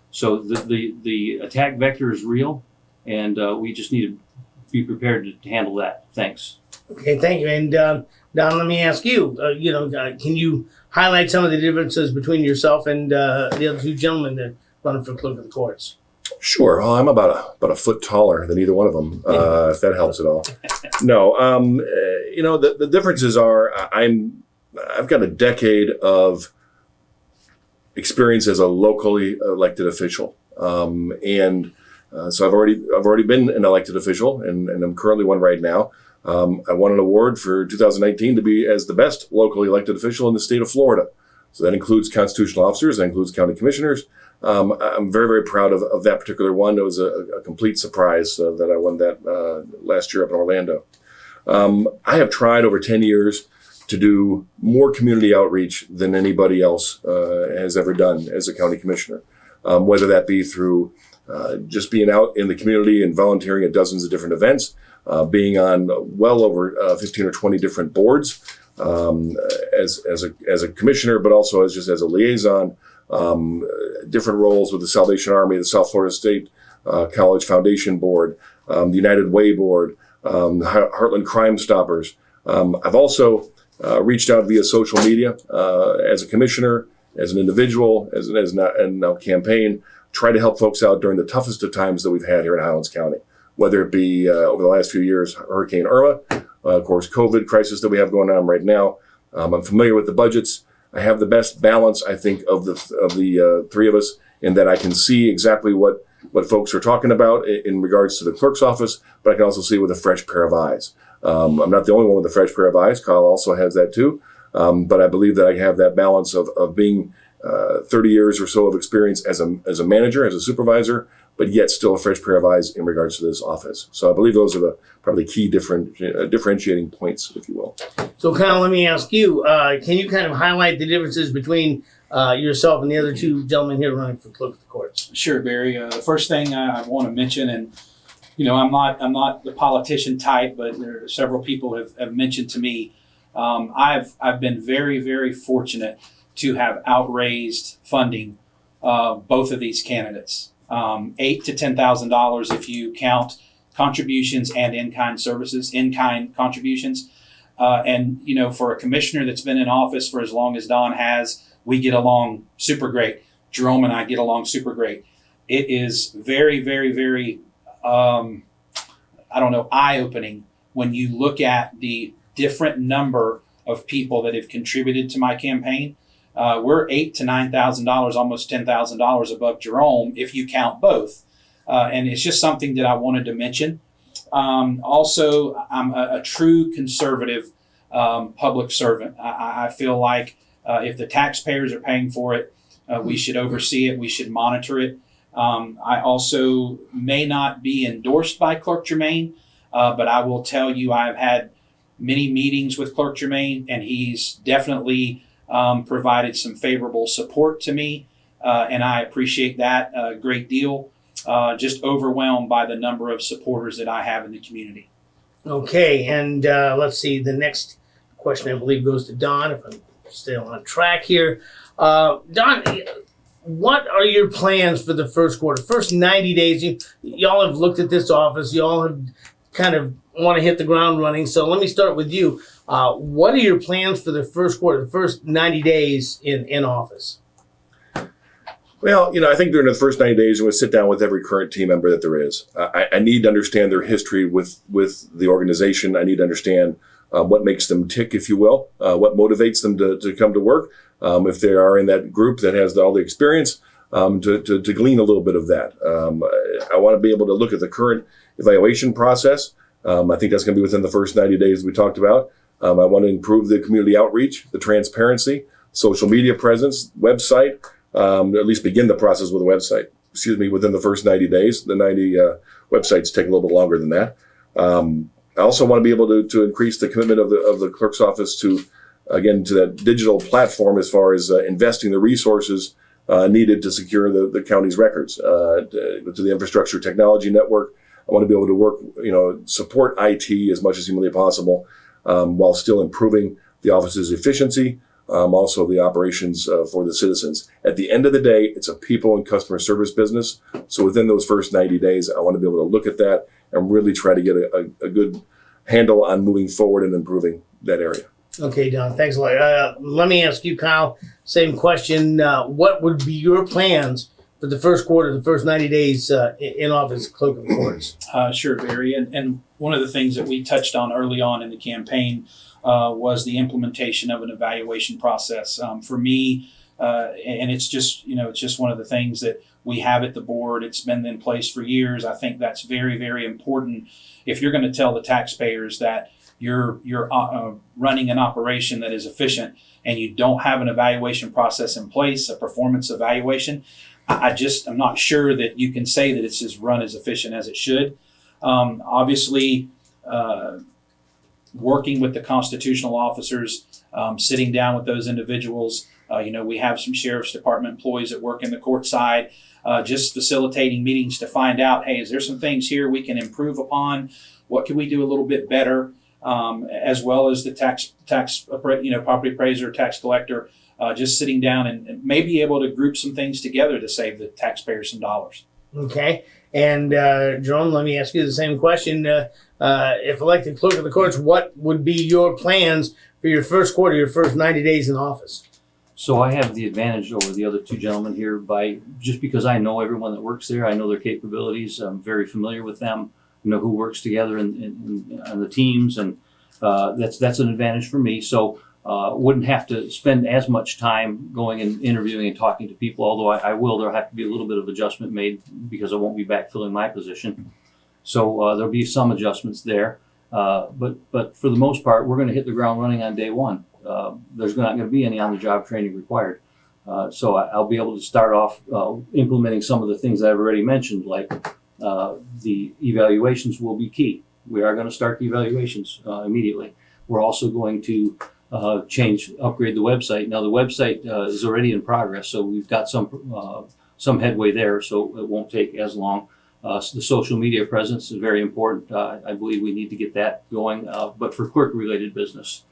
Speaker 5: So the attack vector is real, and we just need to be prepared to handle that. Thanks.
Speaker 2: Okay, thank you. And Don, let me ask you, can you highlight some of the differences between yourself and the other two gentlemen that run for Clerk of the Courts?
Speaker 3: Sure. Well, I'm about a foot taller than either one of them, if that helps at all. No, the differences are I've got a decade of experience as a locally elected official, and so I've already been an elected official, and I'm currently one right now. I won an award for 2019 to be as the best locally elected official in the state of Florida. So that includes constitutional officers, that includes county commissioners. I'm very, very proud of that particular one. It was a complete surprise that I won that last year up in Orlando. I have tried over 10 years to do more community outreach than anybody else has ever done as a county commissioner, whether that be through just being out in the community and volunteering at dozens of different events, being on well over 15 or 20 different boards as a commissioner, but also as a liaison, different roles with the Salvation Army, the South Florida State College Foundation Board, the United Way Board, Heartland Crime Stoppers. I've also reached out via social media as a commissioner, as an individual, and now campaign, try to help folks out during the toughest of times that we've had here in Highlands County, whether it be over the last few years, Hurricane Irma, of course, COVID crisis that we have going on right now. I'm familiar with the budgets. I have the best balance, I think, of the three of us, in that I can see exactly what folks are talking about in regards to the clerk's office, but I can also see with a fresh pair of eyes. I'm not the only one with a fresh pair of eyes. Kyle also has that too. But I believe that I have that balance of being 30 years or so of experience as a manager, as a supervisor, but yet still a fresh pair of eyes in regards to this office. So I believe those are the probably key differentiating points, if you will.
Speaker 2: So, Kyle, let me ask you, can you kind of highlight the differences between yourself and the other two gentlemen here running for clerk of the courts?
Speaker 4: Sure, Barry. The first thing I want to mention, and I'm not the politician type, but there are several people have mentioned to me. I've been very, very fortunate to have outraised funding both of these candidates, $8,000 to $10,000 if you count contributions and in-kind services, in-kind contributions. And for a commissioner that's been in office for as long as Don has, we get along super great. Jerome and I get along super great. It is very, very, very, eye-opening when you look at the different number of people that have contributed to my campaign. We're $8,000 to $9,000, almost $10,000 above Jerome if you count both. And it's just something that I wanted to mention. Also, I'm a true conservative public servant. I feel like if the taxpayers are paying for it, we should oversee it. We should monitor it. I also may not be endorsed by Clerk Jermaine, but I will tell you I've had many meetings with Clerk Jermaine, and he's definitely provided some favorable support to me, and I appreciate that a great deal. Just overwhelmed by the number of supporters that I have in the community.
Speaker 2: Okay, and let's see. The next question, I believe, goes to Don, if I'm still on track here. Don, what are your plans for the first quarter, first 90 days? Y'all have looked at this office. Y'all have kind of want to hit the ground running. So let me start with you. What are your plans for the first quarter, the first 90 days in office?
Speaker 3: Well, I think during the first 90 days, I'm going to sit down with every current team member that there is. I need to understand their history with the organization. I need to understand what makes them tick, if you will, what motivates them to come to work. If they are in that group that has all the experience, to glean a little bit of that. I want to be able to look at the current evaluation process. I think that's going to be within the first 90 days we talked about. I want to improve the community outreach, the transparency, social media presence, website, at least begin the process with a website, within the first 90 days. The 90 websites take a little bit longer than that. I also want to be able to increase the commitment of the clerk's office to that digital platform as far as investing the resources needed to secure the county's records, to the infrastructure technology network. I want to be able to work, support IT as much as humanly possible, while still improving the office's efficiency, also the operations for the citizens. At the end of the day, it's a people and customer service business. So within those first 90 days, I want to be able to look at that and really try to get a good handle on moving forward and improving that area.
Speaker 2: Okay, Don, thanks a lot. Let me ask you, Kyle, same question. What would be your plans for the first quarter, the first 90 days in office, clerk of the courts?
Speaker 4: Sure, Barry. And one of the things that we touched on early on in the campaign was the implementation of an evaluation process. For me, and it's just one of the things that we have at the board. It's been in place for years. I think that's very, very important. If you're going to tell the taxpayers that you're running an operation that is efficient and you don't have an evaluation process in place, a performance evaluation, I'm not sure that you can say that it's as run as efficient as it should. Obviously, working with the constitutional officers, sitting down with those individuals, We have some sheriff's department employees that work in the court side, just facilitating meetings to find out, hey, is there some things here we can improve upon? What can we do a little bit better? As well as the property appraiser, tax collector, just sitting down and maybe able to group some things together to save the taxpayers some dollars.
Speaker 2: Okay. And Jerome, let me ask you the same question. If elected clerk of the courts, what would be your plans for your first quarter, your first 90 days in office?
Speaker 5: So I have the advantage over the other two gentlemen here just because I know everyone that works there. I know their capabilities. I'm very familiar with them. I know who works together on the teams, and that's an advantage for me. So wouldn't have to spend as much time going and interviewing and talking to people, although I will. There'll have to be a little bit of adjustment made because I won't be backfilling my position. So there'll be some adjustments there. But for the most part, we're going to hit the ground running on day one. There's not going to be any on-the-job training required. So I'll be able to start off implementing some of the things I've already mentioned, like the evaluations will be key. We are going to start the evaluations immediately. We're also going to upgrade the website. Now the website is already in progress, so we've got some headway there, so it won't take as long. So the social media presence is very important. I believe we need to get that going, but for clerk-related business.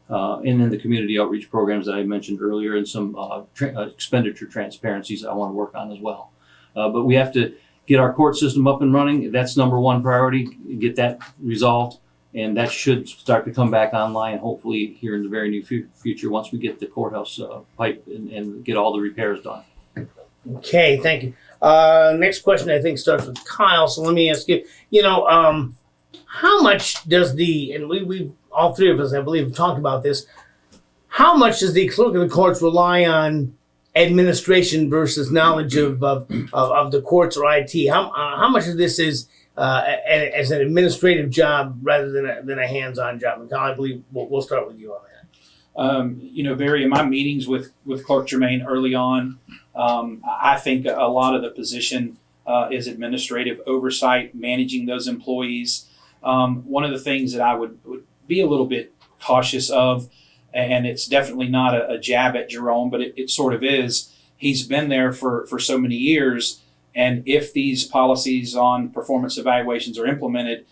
Speaker 5: And then the community outreach programs that I mentioned earlier, and some expenditure transparencies I want to work on as well. But we have to get our court system up and running. That's number one priority, get that resolved. And that should start to come back online, hopefully here in the very near future, once we get the courthouse pipe and get all the repairs done.
Speaker 2: Okay, thank you. Next question, I think, starts with Kyle. So let me ask you, how much does and we all three of us, I believe, have talked about this, how much does the clerk of the courts rely on administration versus knowledge of the courts or IT? How much of this is as an administrative job rather than a hands-on job? And Kyle, I believe we'll start with you on that.
Speaker 4: Barry, in my meetings with Clerk Jermaine early on, I think a lot of the position is administrative oversight, managing those employees. One of the things that I would be a little bit cautious of, and it's definitely not a jab at Jerome, but it sort of is, he's been there for so many years, and if these policies on performance evaluations are implemented,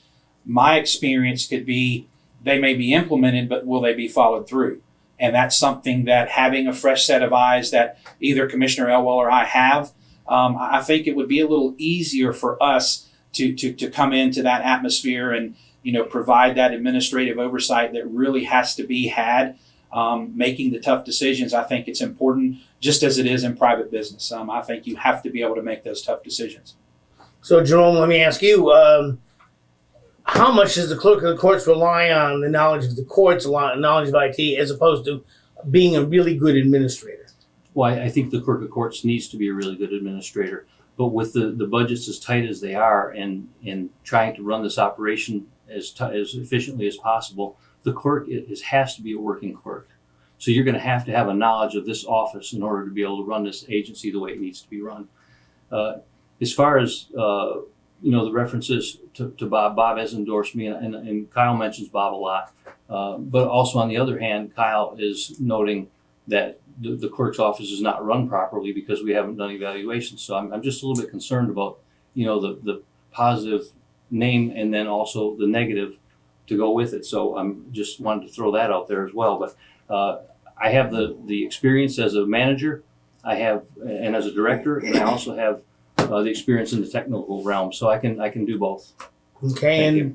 Speaker 4: my experience could be they may be implemented, but will they be followed through? And that's something that having a fresh set of eyes that either Commissioner Elwell or I have, I think it would be a little easier for us to come into that atmosphere and provide that administrative oversight that really has to be had. Making the tough decisions, I think it's important, just as it is in private business. I think you have to be able to make those tough decisions.
Speaker 2: So, Jerome, let me ask you, how much does the clerk of the courts rely on the knowledge of the courts, knowledge of IT, as opposed to being a really good administrator?
Speaker 5: Well, I think the clerk of courts needs to be a really good administrator. But with the budgets as tight as they are and trying to run this operation as efficiently as possible, the clerk has to be a working clerk. So you're going to have a knowledge of this office in order to be able to run this agency the way it needs to be run. As far as the references to Bob, Bob has endorsed me, and Kyle mentions Bob a lot. But also on the other hand, Kyle is noting that the clerk's office is not run properly because we haven't done evaluations. So I'm just a little bit concerned about the positive name and then also the negative to go with it. So I'm just wanted to throw that out there as well. But I have the experience as a manager, and as a director, and I also have the experience in the technical realm. So I can do both.
Speaker 2: Okay,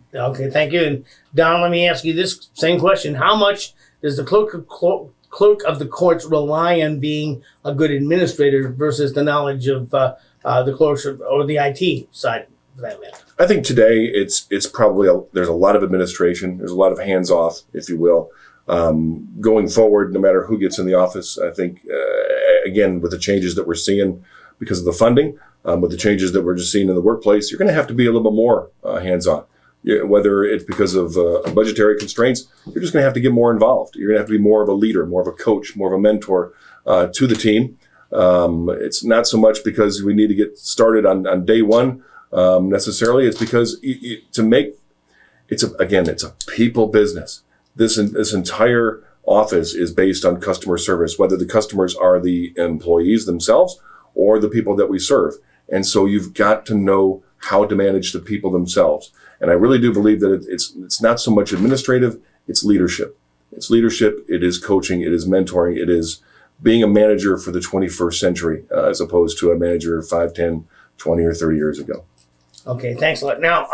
Speaker 2: thank you. And Don, let me ask you this same question: how much does the clerk of the courts rely on being a good administrator versus the knowledge of the clerks or the IT side for that matter?
Speaker 3: I think today it's probably there's a lot of administration. There's a lot of hands off, if you will. Going forward, no matter who gets in the office, I think again with the changes that we're seeing because of the funding, with the changes that we're just seeing in the workplace, you're going to have to be a little bit more hands on. Whether it's because of budgetary constraints, you're just going to have to get more involved. You're going to have to be more of a leader, more of a coach, more of a mentor to the team. It's not so much because we need to get started on day one necessarily. It's because it's a people business. This entire office is based on customer service, whether the customers are the employees themselves or the people that we serve. And so you've got to know how to manage the people themselves. And I really do believe that it's not so much administrative, it's leadership. It's leadership, it is coaching, it is mentoring, it is being a manager for the 21st century as opposed to a manager 5, 10, 20, or 30 years ago.
Speaker 2: Okay, thanks a lot. Now,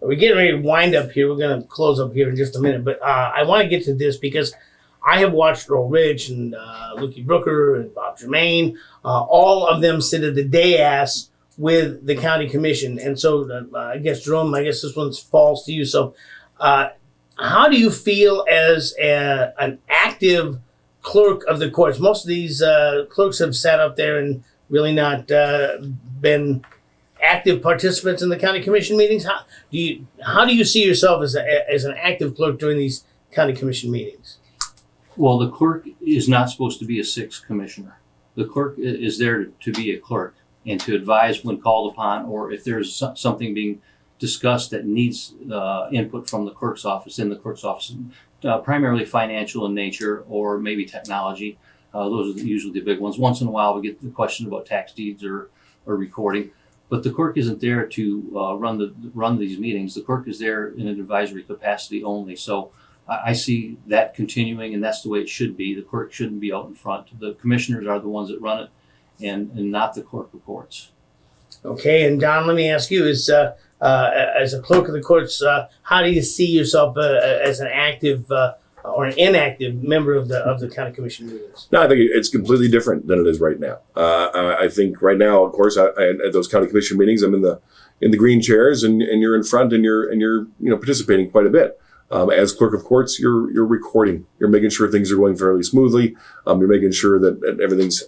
Speaker 2: we're getting ready to wind up here. We're going to close up here in just a minute, but I want to get to this because I have watched Earl Rich and Lukey Brooker and Bob Jermaine. All of them sit at the dais with the county commission. And so I guess, Jerome, this one falls to you. So how do you feel as an active clerk of the courts? Most of these clerks have sat up there and really not been active participants in the county commission meetings. How do you see yourself as an active clerk during these county commission meetings?
Speaker 5: Well, the clerk is not supposed to be a sixth commissioner. The clerk is there to be a clerk and to advise when called upon, or if there's something being discussed that needs input from the clerk's office, primarily financial in nature or maybe technology. Those are usually the big ones. Once in a while we get the question about tax deeds or recording. But the clerk isn't there to run these meetings. The clerk is there in an advisory capacity only. So I see that continuing, and that's the way it should be. The clerk shouldn't be out in front. The commissioners are the ones that run it, and not the clerk of courts. Okay, and Don, let me ask you: as a clerk of the courts, how do you see yourself as an active or an inactive member of the county commission meetings?
Speaker 3: No, I think it's completely different than it is right now. I think right now, of course, at those county commission meetings, I'm in the green chairs, and you're in front, and you're participating quite a bit. As clerk of courts, you're recording. You're making sure things are going fairly smoothly. You're making sure that everything's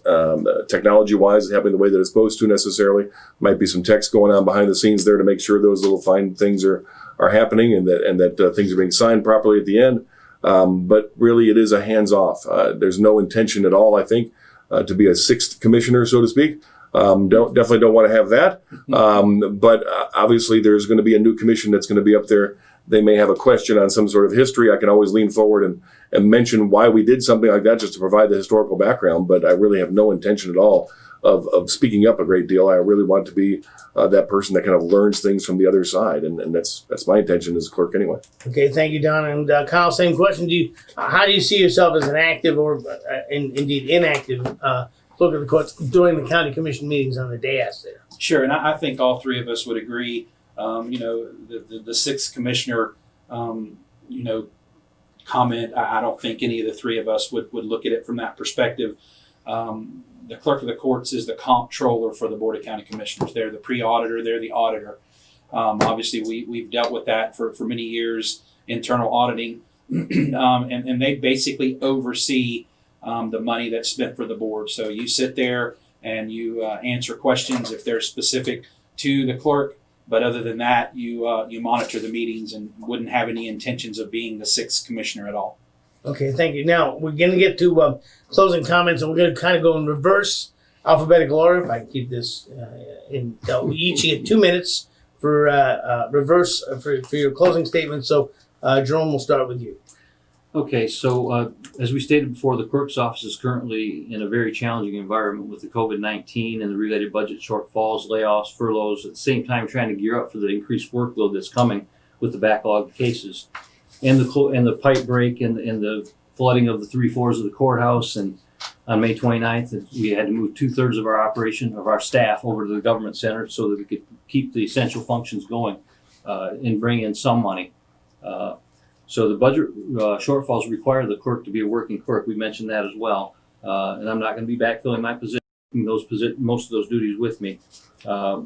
Speaker 3: technology-wise happening the way that it's supposed to necessarily. Might be some text going on behind the scenes there to make sure those little fine things are happening and that things are being signed properly at the end. But really, it is a hands-off. There's no intention at all, I think, to be a sixth commissioner, so to speak. Definitely don't want to have that. But obviously, there's going to be a new commission that's going to be up there. They may have a question on some sort of history. I can always lean forward and mention why we did something like that just to provide the historical background. But I really have no intention at all of speaking up a great deal. I really want to be that person that kind of learns things from the other side. And that's my intention as a clerk anyway.
Speaker 2: Okay, thank you, Don. And Kyle, same question. How do you see yourself as an active or indeed inactive clerk of the courts during the county commission meetings on the dais there?
Speaker 4: Sure, and I think all three of us would agree. The sixth commissioner, comment. I don't think any of the three of us would look at it from that perspective. The clerk of the courts is the comptroller for the Board of County Commissioners. They're the pre-auditor. They're the auditor. Obviously, we've dealt with that for many years, internal auditing, and they basically oversee the money that's spent for the board. So you sit there and you answer questions if they're specific to the clerk. But other than that, you monitor the meetings and wouldn't have any intentions of being the sixth commissioner at all.
Speaker 2: Okay, thank you. Now, we're going to get to closing comments, and we're going to kind of go in reverse alphabetical order. If I can keep this we each get 2 minutes for reverse for your closing statement. So, Jerome, we'll start with you.
Speaker 5: Okay, so as we stated before, the clerk's office is currently in a very challenging environment with the COVID-19 and the related budget shortfalls, layoffs, furloughs, at the same time trying to gear up for the increased workload that's coming with the backlog of cases. And the pipe break and the flooding of the 3 floors of the courthouse. And on May 29th, we had to move 2/3 of our staff over to the government center so that we could keep the essential functions going and bring in some money. So the budget shortfalls require the clerk to be a working clerk. We mentioned that as well. And I'm not going to be backfilling my position, most of those duties with me.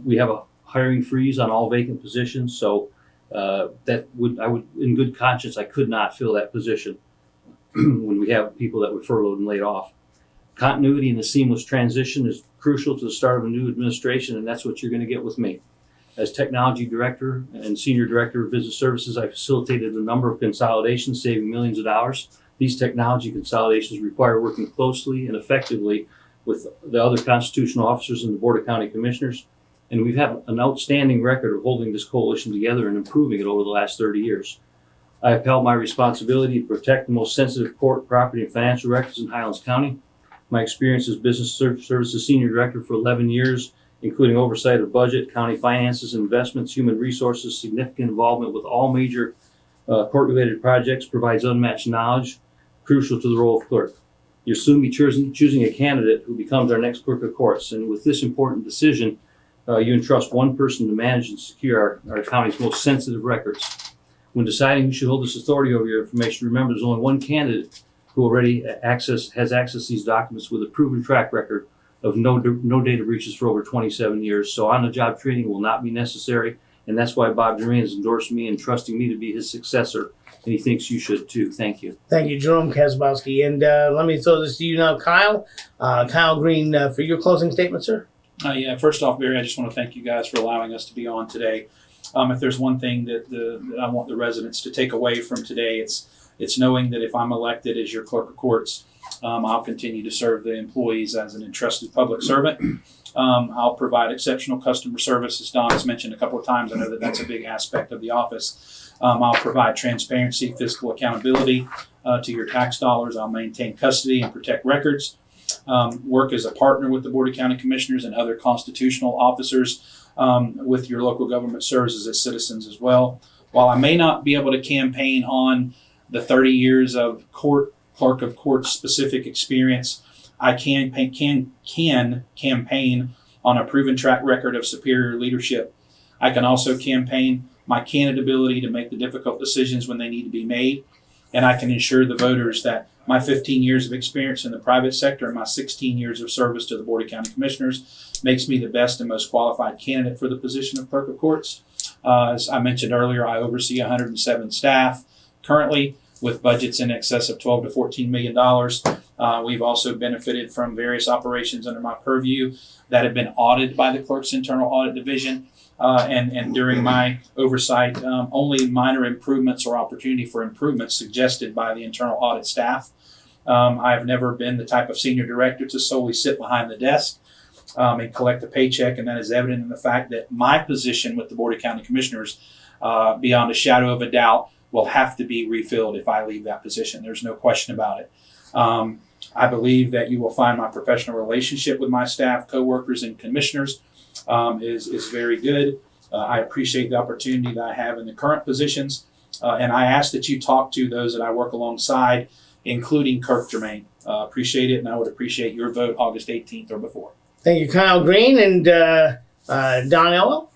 Speaker 5: We have a hiring freeze on all vacant positions, so I would, in good conscience, I could not fill that position when we have people that were furloughed and laid off. Continuity and the seamless transition is crucial to the start of a new administration, and that's what you're going to get with me. As Technology Director and Senior Director of Business Services, I facilitated a number of consolidations, saving millions of dollars. These technology consolidations require working closely and effectively with the other constitutional officers and the Board of County Commissioners. And we've had an outstanding record of holding this coalition together and improving it over the last 30 years. I upheld my responsibility to protect the most sensitive court, property, and financial records in Highlands County. My experience as Business Services Senior Director for 11 years, including oversight of budget, county finances, investments, human resources, significant involvement with all major court-related projects, provides unmatched knowledge crucial to the role of clerk. You'll soon be choosing a candidate who becomes our next clerk of courts. And with this important decision, you entrust one person to manage and secure our county's most sensitive records. When deciding who should hold this authority over your information, remember there's only one candidate who already has access to these documents with a proven track record of no data breaches for over 27 years. So on-the-job training will not be necessary. And that's why Bob Jerome has endorsed me and trusting me to be his successor. And he thinks you should too. Thank you.
Speaker 2: Thank you, Jerome Kaszubowski. And let me throw this to you now, Kyle. Kyle Green, for your closing statement, sir.
Speaker 4: Yeah, first off, Barry, I just want to thank you guys for allowing us to be on today. If there's one thing that I want the residents to take away from today, it's knowing that if I'm elected as your clerk of courts, I'll continue to serve the employees as an entrusted public servant. I'll provide exceptional customer service, as Don has mentioned a couple of times. I know that that's a big aspect of the office. I'll provide transparency, fiscal accountability to your tax dollars. I'll maintain custody and protect records. Work as a partner with the Board of County Commissioners and other constitutional officers with your local government services as citizens as well. While I may not be able to campaign on the 30 years of clerk of court specific experience, I can campaign on a proven track record of superior leadership. I can also campaign my candid ability to make the difficult decisions when they need to be made. And I can ensure the voters that my 15 years of experience in the private sector and my 16 years of service to the Board of County Commissioners makes me the best and most qualified candidate for the position of clerk of courts. As I mentioned earlier, I oversee 107 staff currently with budgets in excess of $12 to $14 million. We've also benefited from various operations under my purview that have been audited by the Clerk's Internal Audit Division. And during my oversight, only minor improvements or opportunity for improvements suggested by the internal audit staff. I have never been the type of senior director to solely sit behind the desk and collect a paycheck, and that is evident in the fact that my position with the Board of County Commissioners, beyond a shadow of a doubt, will have to be refilled if I leave that position. There's no question about it. I believe that you will find my professional relationship with my staff, coworkers, and commissioners is very good. I appreciate the opportunity that I have in the current positions, and I ask that you talk to those that I work alongside, including Kirk Jerome. Appreciate it, and I would appreciate your vote August 18th or before.
Speaker 2: Thank you, Kyle Green. And Don Elwell?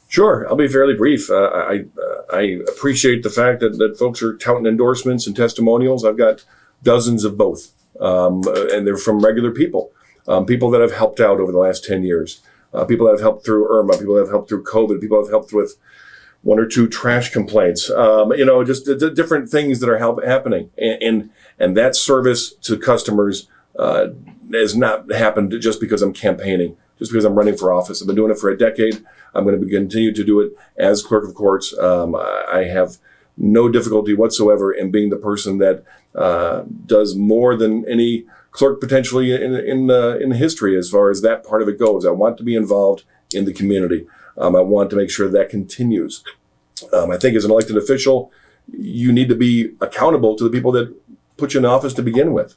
Speaker 3: Sure, I'll be fairly brief. I appreciate the fact that folks are touting endorsements and testimonials. I've got dozens of both, and they're from regular people, people that have helped out over the last 10 years, people that have helped through Irma, people that have helped through COVID, people that have helped with one or two trash complaints, just the different things that are happening. And that service to customers has not happened just because I'm campaigning, just because I'm running for office. I've been doing it for a decade. I'm going to continue to do it as clerk of courts. I have no difficulty whatsoever in being the person that does more than any clerk potentially in history as far as that part of it goes. I want to be involved in the community. I want to make sure that continues. I think as an elected official, you need to be accountable to the people that put you in office to begin with.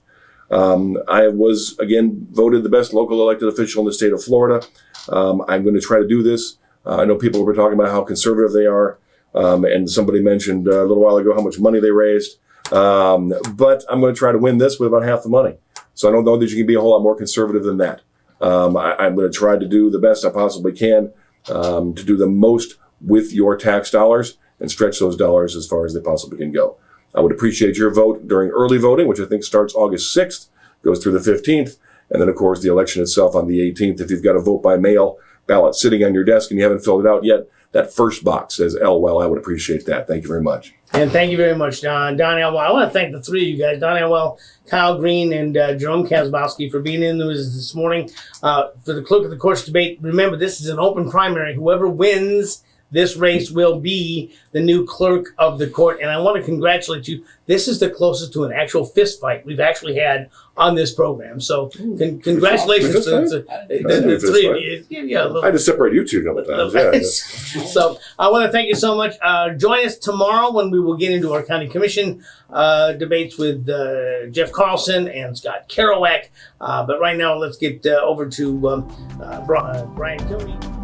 Speaker 3: I was, again, voted the best local elected official in the state of Florida. I'm going to try to do this. I know people were talking about how conservative they are, and somebody mentioned a little while ago how much money they raised. But I'm going to try to win this with about half the money. So I don't know that you can be a whole lot more conservative than that. I'm going to try to do the best I possibly can to do the most with your tax dollars and stretch those dollars as far as they possibly can go. I would appreciate your vote during early voting, which I think starts August 6th, goes through the 15th, and then, of course, the election itself on the 18th. If you've got a vote by mail ballot sitting on your desk and you haven't filled it out yet, that first box says Elwell. I would appreciate that. Thank you very much.
Speaker 2: And thank you very much, Don Elwell. I want to thank the three of you guys, Don Elwell, Kyle Green, and Jerome Kaszubowski, for being in this morning for the Clerk of the Courts debate. Remember, this is an open primary. Whoever wins this race will be the new clerk of the court. And I want to congratulate you. This is the closest to an actual fist fight we've actually had on this program. So congratulations to the three of you. Yeah,
Speaker 3: I had to separate you two a couple times. Yeah.
Speaker 2: So I want to thank you so much. Join us tomorrow when we will get into our county commission debates with Jeff Carlson and Scott Kerouac. But right now, let's get over to Brian Cooney.